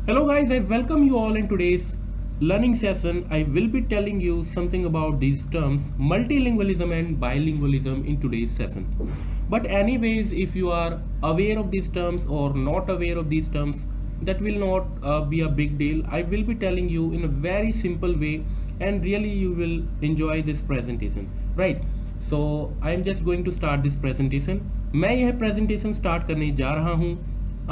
Hello guys, I welcome you all in today's learning session. I will be telling you something about these terms multilingualism and bilingualism in today's session. But anyways, if you are aware of these terms or not aware of these terms, that will not be a big deal. I will be telling you in a very simple way and really you will enjoy this presentation, right? So I am just going to start this presentation. मैं यह presentation start करने जा रहा हूँ.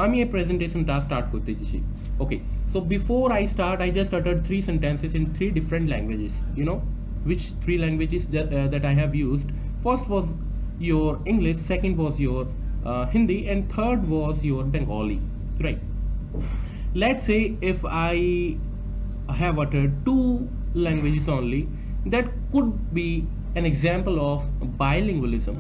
আমি এই প্রেজেন্টেশনটা start করতে দিছি. Okay, so before I start, I just uttered three sentences in three different languages. You know which three languages that I have used. First was your English, second was your Hindi, and third was your Bengali. Right. Let's say if I have uttered two languages only, that could be an example of bilingualism.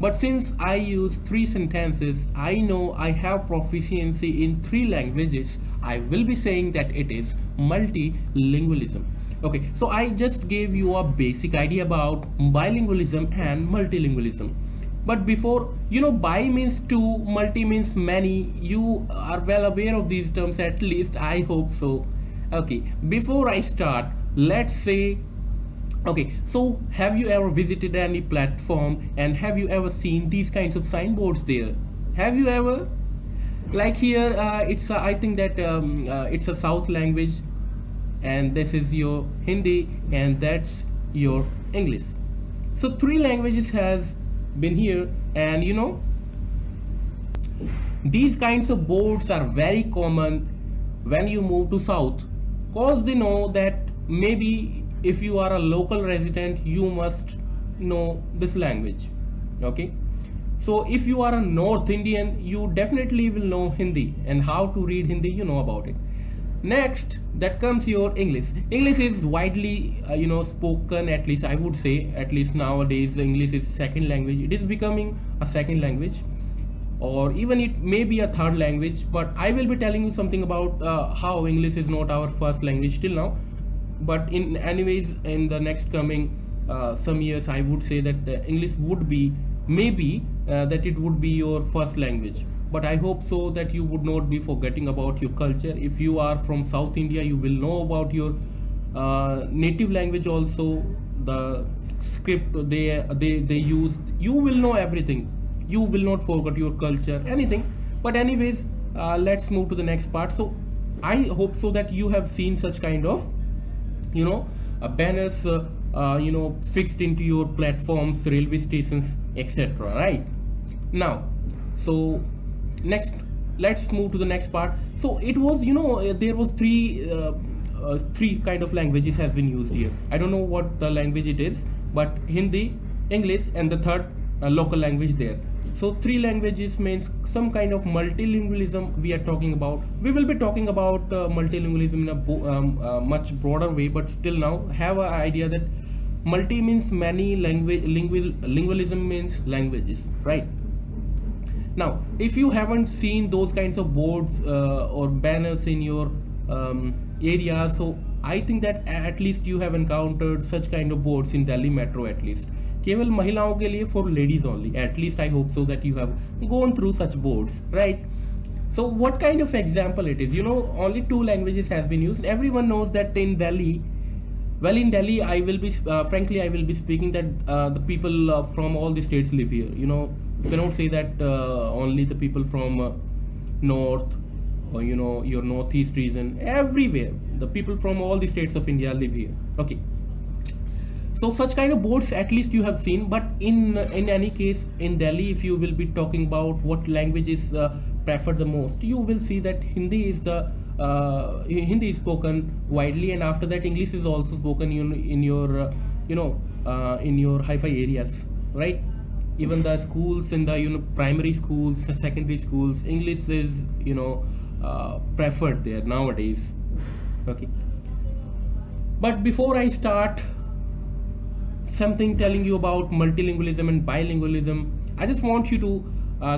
But since I use three sentences, I know I have proficiency in three languages. I will be saying that it is multilingualism. Okay, so I just gave you a basic idea about bilingualism and multilingualism. But before, bi means two, multi means many. You are well aware of these terms, at least I hope so. Okay, before I start, let's say, okay, so have you ever visited any platform and have you ever seen these kinds of signboards there? Have you ever? Like here, it's I think that it's a South language, and this is your Hindi, and that's your English. So three languages has been here, and these kinds of boards are very common when you move to South, cause they know that maybe if you are a local resident, you must know this language. Okay, so if you are a North Indian, you definitely will know Hindi, and how to read Hindi, you know about it. Next, that comes your English. English is widely spoken, at least I would say, at least nowadays English is second language. It is becoming a second language, or even it may be a third language, but I will be telling you something about how English is not our first language till now. But in anyways, in the next coming some years, I would say that English would be maybe that it would be your first language. But I hope so that you would not be forgetting about your culture. If you are from South India, you will know about your native language also, the script they use. You will know everything. You will not forget your culture, anything. But anyways, let's move to the next part. So I hope so that you have seen such kind of banners fixed into your platforms, railway stations, etc. Right now, so next, let's move to the next part. So it was there was three kind of languages has been used here. I don't know what the language it is, but Hindi, English, and the third local language there. So three languages means some kind of multilingualism we are talking about. We will be talking about multilingualism in a much broader way, but still now have an idea that multi means many, lingualism means languages, right? Now, if you haven't seen those kinds of boards or banners in your area, so I think that at least you have encountered such kind of boards in Delhi metro, at least. केवल महिलाओं के लिए, for ladies only. At least I hope so that you have gone through such boards, right? So what kind of example it is? Only two languages has been used. Everyone knows that in Delhi, well, in Delhi, I will be frankly I will be speaking that the people from all the states live here. You cannot say that only the people from north or your northeast region. Everywhere, the people from all the states of India live here. Okay. So such kind of boards at least you have seen, but in any case in Delhi, if you will be talking about what language is preferred the most, you will see that Hindi is spoken widely, and after that English is also spoken in your in your hi-fi areas, right? Even the schools in the primary schools, secondary schools, English is preferred there nowadays. Okay, but before I start something telling you about multilingualism and bilingualism, I just want you to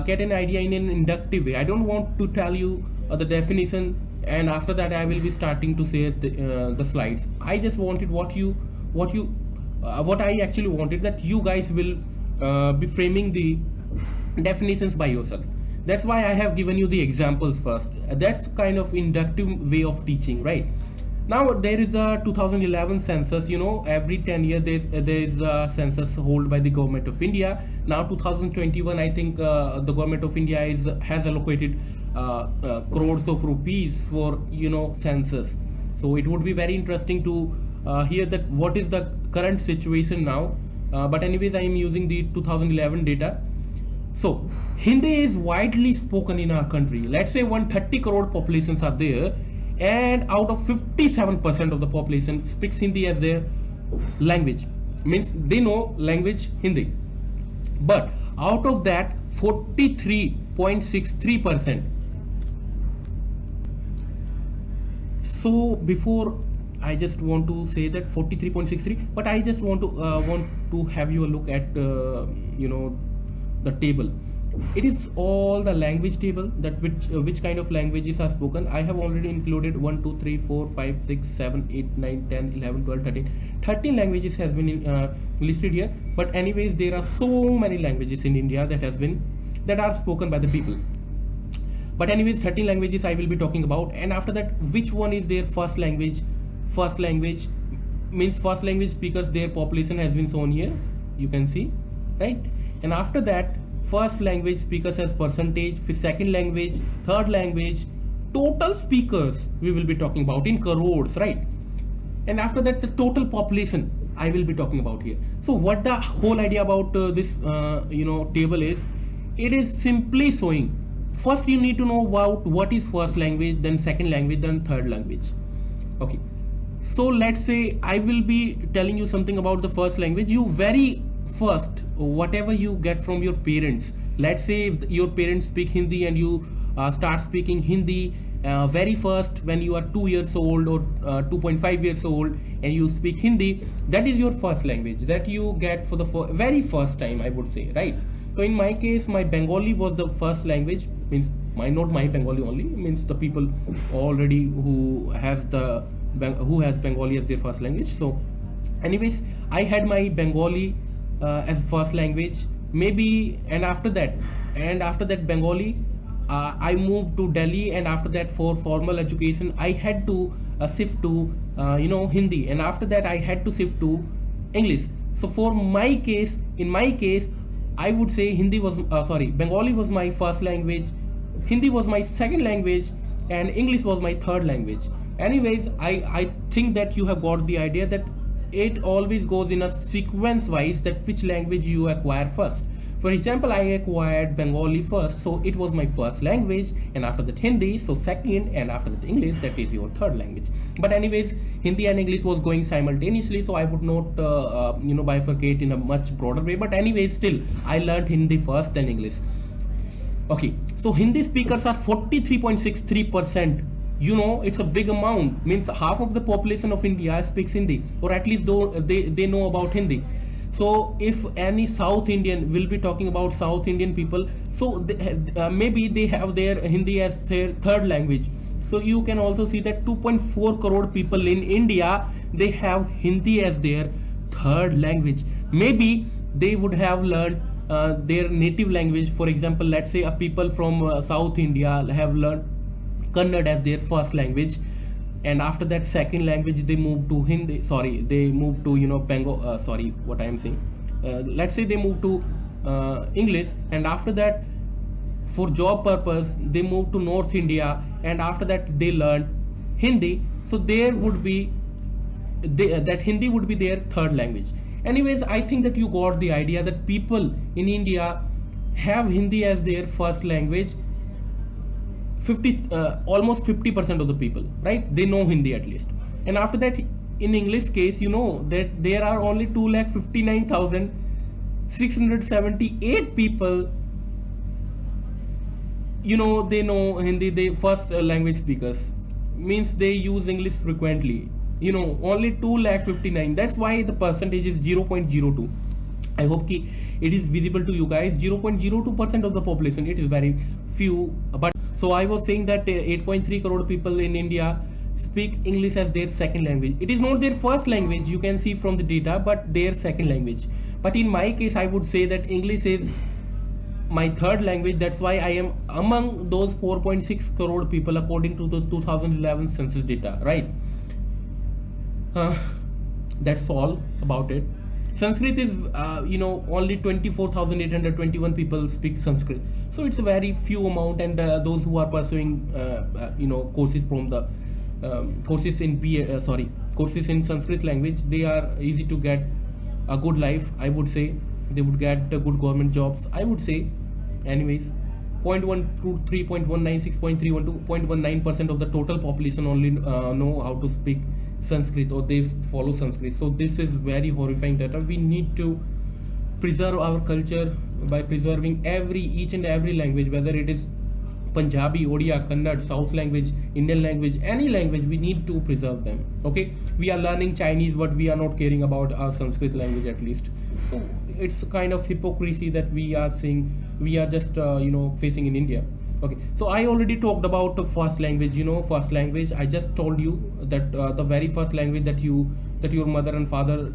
get an idea in an inductive way. I don't want to tell you the definition, and after that I will be starting to say the slides. I just wanted what I actually wanted, that you guys will be framing the definitions by yourself. That's why I have given you the examples first. That's kind of inductive way of teaching, right? Now there is a 2011 census. Every 10 years there's a census held by the government of India. Now 2021, I think the government of India has allocated crores of rupees for census. So it would be very interesting to hear that what is the current situation now. But anyways, I am using the 2011 data. So Hindi is widely spoken in our country. Let's say 130 crore populations are there, and out of 57% of the population speaks Hindi as their language. Means they know language Hindi. But out of that, 43.63%. So before, I just want to say that 43.63, but I just want to have you a look at the table. It is all the language table, that which kind of languages are spoken. I have already included 1 2 3 4 5 6 7 8 9 10 11 12 13 languages has been listed here. But anyways, there are so many languages in India that are spoken by the people. But anyways, 13 languages I will be talking about. And after that, which one is their first language? First language means first language speakers, their population has been shown here, you can see, right? And after that, first language speakers as percentage, second language, third language, total speakers we will be talking about in crores, right? And after that, the total population I will be talking about here. So what the whole idea about this table is, it is simply showing, first you need to know about what is first language, then second language, then third language. Okay, so let's say I will be telling you something about the first language. You very first, whatever you get from your parents, let's say if your parents speak Hindi and you start speaking Hindi very first when you are 2 years old or 2.5 years old, and you speak Hindi, that is your first language that you get for the very first time, I would say, right? So in my case, my Bengali was the first language. Means not my Bengali only, means the people already who has Bengali as their first language. So anyways, I had my Bengali as first language, maybe. And after that Bengali, I moved to Delhi, and after that, for formal education I had to shift to Hindi, and after that I had to shift to English. So in my case I would say Bengali was my first language, Hindi was my second language, and English was my third language. Anyways, I think that you have got the idea that it always goes in a sequence wise, that which language you acquire first. For example, I acquired Bengali first, so it was my first language, and after that Hindi, so second, and after that English, that is your third language. But anyways, Hindi and English was going simultaneously, so I would not bifurcate in a much broader way. But anyways, still I learned Hindi first, then English. Okay, so Hindi speakers are 43.63%. It's a big amount. Means half of the population of India speaks Hindi, or at least they know about Hindi. So if any South Indian will be talking about South Indian people, so maybe they have their Hindi as their third language. So you can also see that 2.4 crore people in India, they have Hindi as their third language. Maybe they would have learned their native language. For example, let's say a people from South India have learned Kannada as their first language, and after that second language they move to Hindi. They move to let's say they move to English, and after that for job purpose they move to North India, and after that they learn Hindi. So there would be that Hindi would be their third language. Anyways, I think that you got the idea that people in India have Hindi as their first language. Almost 50% of the people, right? They know Hindi at least. And after that, in English case, that there are only 259,678 people. They know Hindi. They first language speakers, means they use English frequently. Only 259. That's why the percentage is 0.02. I hope it is visible to you guys. 0.02% of the population. It is very few, but. So I was saying that 8.3 crore people in India speak English as their second language. It is not their first language, you can see from the data, but their second language. But in my case, I would say that English is my third language. That's why I am among those 4.6 crore people according to the 2011 census data, right? uh, that's all about it. Sanskrit is only 24,821 people speak Sanskrit, so it's a very few amount. And those who are pursuing courses from the courses in courses in Sanskrit language, they are easy to get a good life, I would say. They would get good government jobs, I would say. Anyways, 0.123, 0.196, 0.312, 0.19% of the total population only know how to speak Sanskrit, or they follow Sanskrit. So this is very horrifying data. We need to preserve our culture by preserving each and every language, whether it is Punjabi, Odia, Kannada, South language, Indian language, any language, we need to preserve them. Okay, we are learning Chinese, but we are not caring about our Sanskrit language at least. So it's kind of hypocrisy that we are seeing. We are just facing in India. Okay, so I already talked about the first language. First language, I just told you that the very first language that your mother and father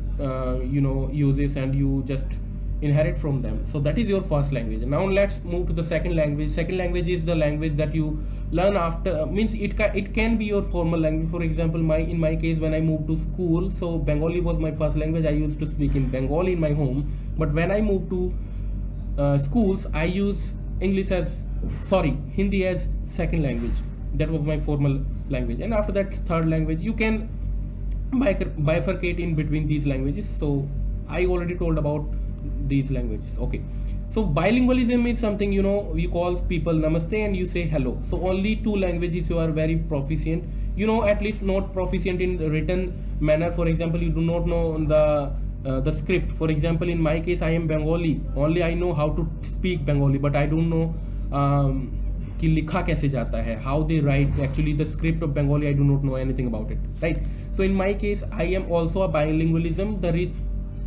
uses, and you just inherit from them. So that is your first language. Now let's move to the second language. Second language is the language that you learn after, means it can be your formal language. For example, in my case, when I moved to school, so Bengali was my first language. I used to speak in Bengali in my home, but when I moved to schools, I use Hindi as second language. That was my formal language. And after that, third language, you can bifurcate in between these languages. So I already told about these languages. Okay, so bilingualism is something, you call people namaste and you say hello. So only two languages you are very proficient, at least not proficient in written manner. For example, you do not know the script. For example, in my case, I am Bengali, only I know how to speak Bengali, but I don't know कि लिखा कैसे जाता है, how they write actually the script of Bengali. I do not know anything about it, right? So in my case, I am also a bilingualism.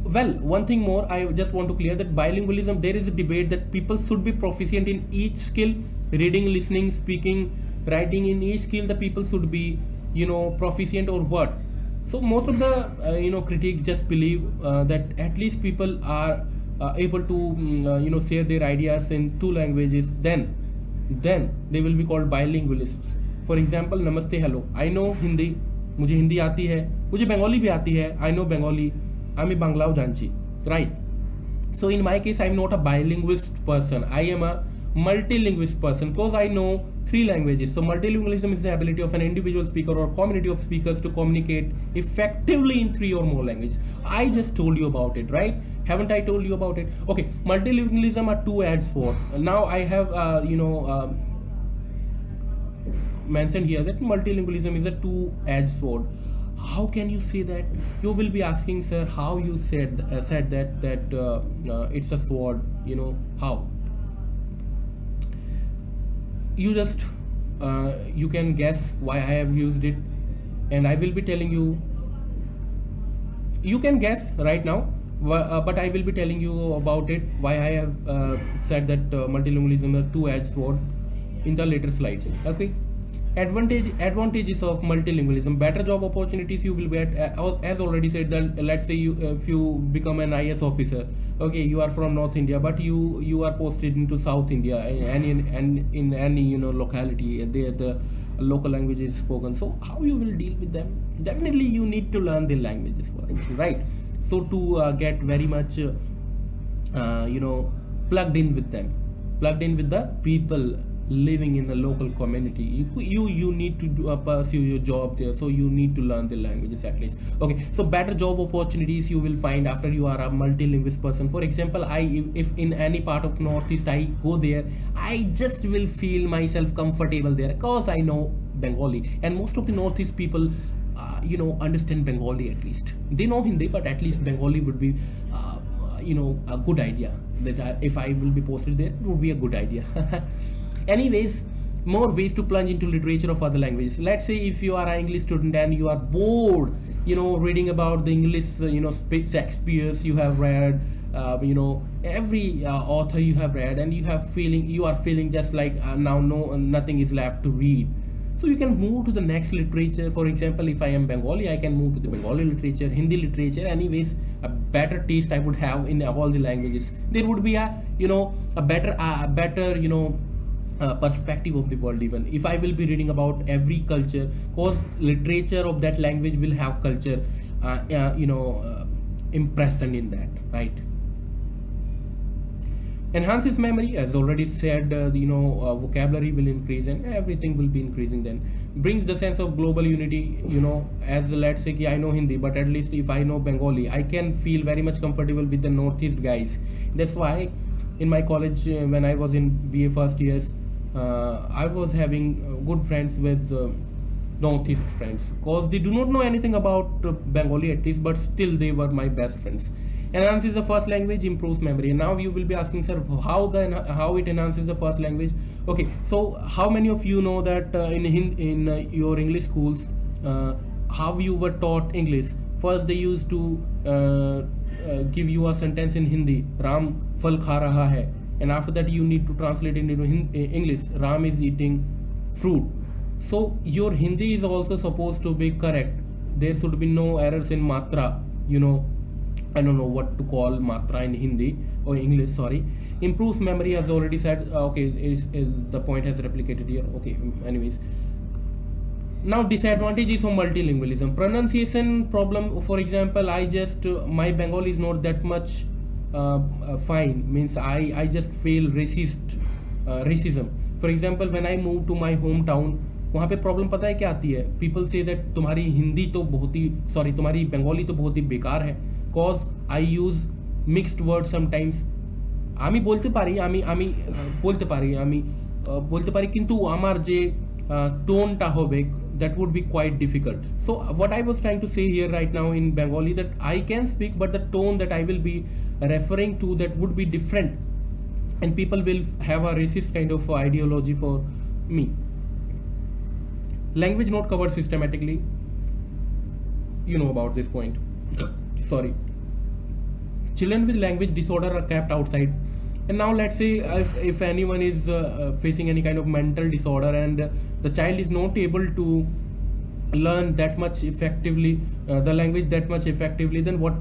Well, one thing more, I just want to clear that bilingualism, there is a debate that people should be proficient in each skill: reading, listening, speaking, writing. In each skill, the people should be, proficient, or what. So most of the, critics just believe that at least people are able to, share their ideas in two languages. Then they will be called bilingualists. For example, namaste, hello. I know Hindi, मुझे हिंदी आती है, मुझे बंगाली भी आती है. I know Bengali. I'm a Bangla Janchi, right? So in my case, I'm not a bilinguist person. I am a multilinguist person because I know three languages. So multilingualism is the ability of an individual speaker or community of speakers to communicate effectively in three or more languages. I just told you about it, right? Haven't I told you about it? Okay, multilingualism are two-edged sword. Now I have, mentioned here that multilingualism is a two-edged sword. How can you say that? You will be asking, sir, how you said that it's a sword, how? You just you can guess why I have used it, and I will be telling you. You can guess right now, but I will be telling you about it, why I have said that multilingualism is a two-edged sword in the later slides. Okay. Advantages of multilingualism: better job opportunities you will get, as already said. That let's say if you become an IS officer, okay, you are from North India, but you are posted into South India, and in any locality, there the local language is spoken. So how you will deal with them? Definitely you need to learn the languages first, right? So to get very much plugged in with them, plugged in with the people living in a local community. You need to pursue your job there, so you need to learn the languages at least. Okay, so better job opportunities you will find after you are a multilingual person. For example, if in any part of Northeast I go there, I just will feel myself comfortable there because I know Bengali, and most of the Northeast people understand Bengali. At least they know Hindi, but at least Bengali would be a good idea. That if I will be posted there, it would be a good idea. Anyways, more ways to plunge into literature of other languages. Let's say if you are an English student and you are bored, reading about the English, Shakespeare's you have read, every author you have read, and you are feeling just like now nothing is left to read. So you can move to the next literature. For example, if I am Bengali, I can move to the Bengali literature, Hindi literature. Anyways, a better taste I would have in all the languages. There would be a better perspective of the world. Even if I will be reading about every culture, cause literature of that language will have culture, impression in that, right? Enhances memory, as already said, vocabulary will increase and everything will be increasing. Then brings the sense of global unity, as let's say I know Hindi, but at least if I know Bengali, I can feel very much comfortable with the Northeast guys. That's why in my college, when I was in BA first years, I was having good friends with Northeast friends, cause they do not know anything about Bengali at least, but still they were my best friends. Enhances the first language, improves memory. Now you will be asking, sir, how it enhances the first language? Okay, so how many of you know that in your English schools, how you were taught English? First they used to give you a sentence in Hindi, Ram fal kha raha hai, and after that you need to translate it into English, Ram is eating fruit. So your Hindi is also supposed to be correct. There should be no errors in matra, I don't know what to call matra in Hindi or English, sorry. Improves memory, as already said. Okay, the point has replicated here. Okay, anyways. Now disadvantages of multilingualism. Pronunciation problem, for example, my Bengali is not that much fine. Means I just feel racism. For example, when I moved to my hometown, वहाँ पे problem पता है क्या आती है? People say that तुम्हारी हिंदी तो बहुत ही तुम्हारी बंगाली तो बहुत ही बेकार है, cause I use mixed words sometimes. আমি বলতে পারি কিন্তু আমার যে টোনটা হবে, that would be quite difficult. So what I was trying to say here right now in Bengali, that I can speak, but the tone that I will be referring to, that would be different, and people will have a racist kind of ideology for me. Language not covered systematically. You know about this point. Sorry. Children with language disorder are kept outside. And now let's say if anyone is facing any kind of mental disorder, and the child is not able to learn that much effectively the language that much effectively, then what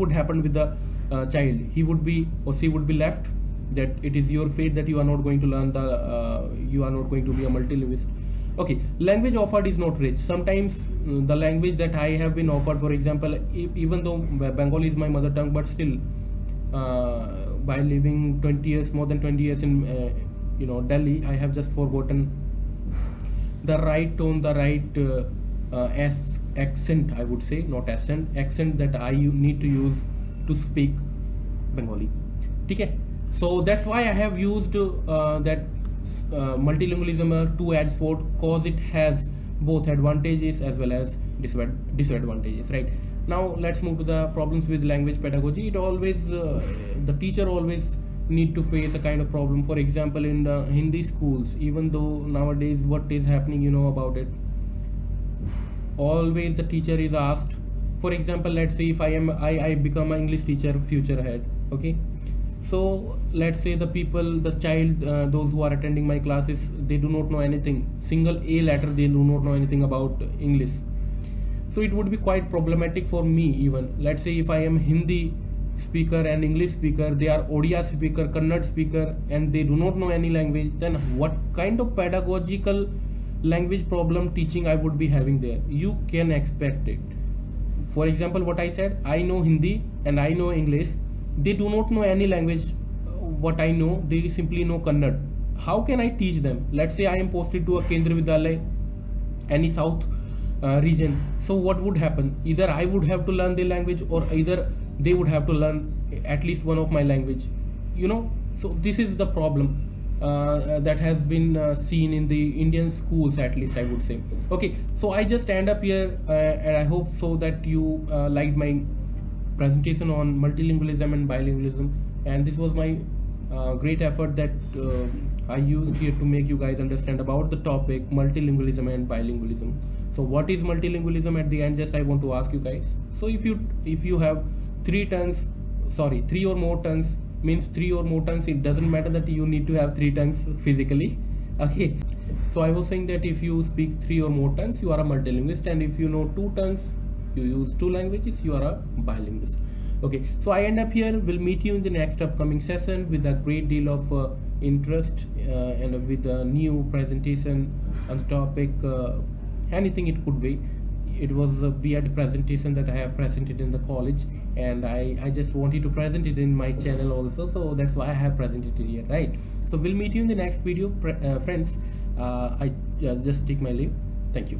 would happen with the child? He would be, or she would be left, that it is your fate that you are not going to learn you are not going to be a multilingualist. Okay, language offered is not rich. Sometimes the language that I have been offered, for example, even though Bengali is my mother tongue, but still by living more than 20 years in Delhi, I have just forgotten the right tone, the right accent, I would say, not accent that I need to use to speak Bengali. Okay, so that's why I have used that multilingualism a two-edged sword, cause it has both advantages as well as disadvantages, right? Now let's move to the problems with language pedagogy. It always the teacher always need to face a kind of problem. For example, in the Hindi schools, even though nowadays what is happening, you know about it, always the teacher is asked. For example, let's say if I become an English teacher future ahead, okay, so let's say the child, those who are attending my classes, they do not know anything, single A letter, they do not know anything about English. So it would be quite problematic for me. Even let's say if I am Hindi speaker and English speaker, they are Odia speaker, Kannada speaker, and they do not know any language, then what kind of pedagogical language problem teaching I would be having there? You can expect it. For example, what I said, I know Hindi and I know English, they do not know any language. What I know, they simply know Kannada. How can I teach them? Let's say I am posted to a Kendra Vidyalaya, any south region. So what would happen? Either I would have to learn the language, or either they would have to learn at least one of my language. So this is the problem that has been seen in the Indian schools, at least I would say. Okay, so I just stand up here and I hope so that you liked my presentation on multilingualism and bilingualism, and this was my great effort that I used here to make you guys understand about the topic multilingualism and bilingualism. So what is multilingualism? At the end, just I want to ask you guys, so if you have three or more tongues, means three or more tongues, it doesn't matter that you need to have three tongues physically. Okay, so I was saying that if you speak 3 or more tongues, you are a multilingualist, and if you know 2 tongues, you use 2 languages, you are a bilingualist. Okay, so I end up here. We'll meet you in the next upcoming session with a great deal of interest and with a new presentation on the topic, anything it could be. It was a weird presentation that I have presented in the college, and I just wanted to present it in my channel also, so that's why I have presented it here, right? So we'll meet you in the next video, friends. I just take my leave. Thank you.